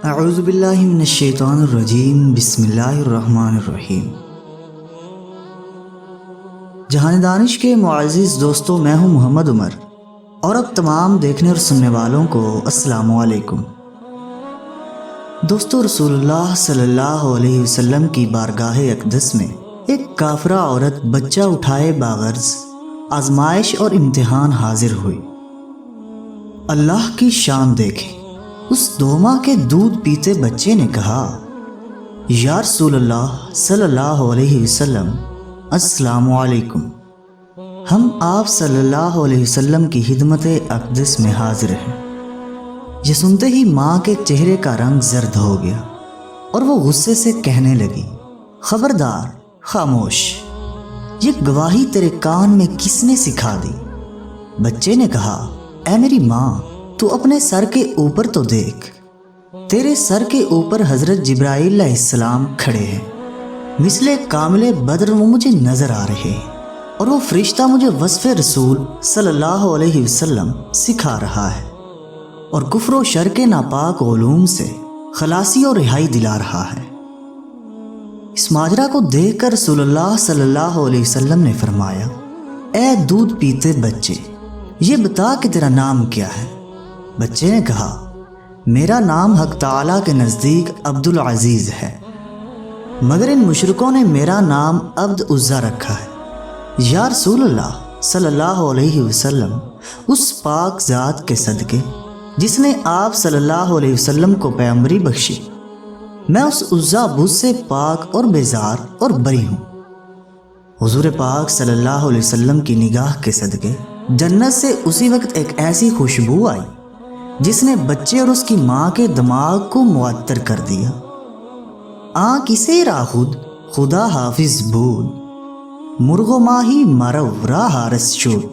اعوذ باللہ من الشیطان الرجیم، بسم اللہ الرحمن الرحیم۔ جہان دانش کے معزز دوستوں، میں ہوں محمد عمر، اور اب تمام دیکھنے اور سننے والوں کو السلام علیکم۔ دوستو، رسول اللہ صلی اللہ علیہ وسلم کی بارگاہ اقدس میں ایک کافرہ عورت بچہ اٹھائے باغرض آزمائش اور امتحان حاضر ہوئی۔ اللہ کی شان دیکھیں، اس 2 ماہ کے دودھ پیتے بچے نے کہا، یا رسول اللہ صلی اللہ علیہ وسلم، السلام علیکم۔ ہم آپ صلی اللہ علیہ وسلم کی خدمت اقدس میں حاضر ہیں۔ یہ سنتے ہی ماں کے چہرے کا رنگ زرد ہو گیا اور وہ غصے سے کہنے لگی، خبردار، خاموش، یہ گواہی تیرے کان میں کس نے سکھا دی؟ بچے نے کہا، اے میری ماں، تو اپنے سر کے اوپر تو دیکھ، تیرے سر کے اوپر حضرت جبرائیل علیہ السلام کھڑے ہیں، مثل کامل بدر وہ مجھے نظر آ رہے ہیں، اور وہ فرشتہ مجھے وصف رسول صلی اللہ علیہ وسلم سکھا رہا ہے، اور کفر و شر کے ناپاک علوم سے خلاصی اور رہائی دلا رہا ہے۔ اس ماجرا کو دیکھ کر رسول اللہ صلی اللہ علیہ وسلم نے فرمایا، اے دودھ پیتے بچے، یہ بتا کہ تیرا نام کیا ہے؟ بچے نے کہا، میرا نام حق تعالیٰ کے نزدیک عبد العزیز ہے، مگر ان مشرکوں نے میرا نام عبد عزا رکھا ہے۔ یا رسول اللہ صلی اللہ علیہ وسلم، اس پاک ذات کے صدقے جس نے آپ صلی اللہ علیہ وسلم کو پیغمبری بخشی، میں اس عزا بت سے پاک اور بیزار اور بری ہوں۔ حضور پاک صلی اللہ علیہ وسلم کی نگاہ کے صدقے جنت سے اسی وقت ایک ایسی خوشبو آئی جس نے بچے اور اس کی ماں کے دماغ کو معطر کر دیا۔ آنکھ اسے را خود خدا حافظ بود، مرغ ماہی مرو راہ رس شد۔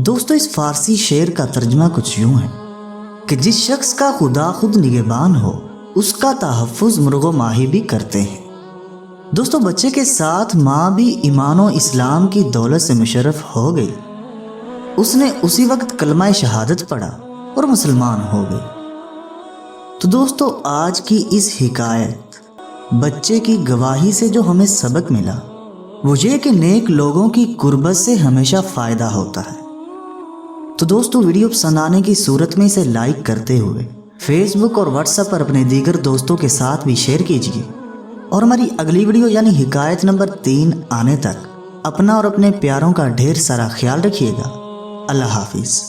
دوستو، اس فارسی شعر کا ترجمہ کچھ یوں ہے کہ جس شخص کا خدا خود نگہبان ہو، اس کا تحفظ مرغ و ماہی بھی کرتے ہیں۔ دوستو، بچے کے ساتھ ماں بھی ایمان و اسلام کی دولت سے مشرف ہو گئی۔ اس نے اسی وقت کلمہ شہادت پڑھا اور مسلمان ہو گئی۔ تو دوستو، آج کی اس حکایت بچے کی گواہی سے جو ہمیں سبق ملا وہ یہ کہ نیک لوگوں کی قربت سے ہمیشہ فائدہ ہوتا ہے۔ تو دوستو، ویڈیو پسند آنے کی صورت میں اسے لائک کرتے ہوئے فیس بک اور واٹس ایپ پر اپنے دیگر دوستوں کے ساتھ بھی شیئر کیجیے، اور ہماری اگلی ویڈیو یعنی حکایت نمبر 3 آنے تک اپنا اور اپنے پیاروں کا ڈھیر سارا خیال رکھیے گا۔ اللہ حافظ۔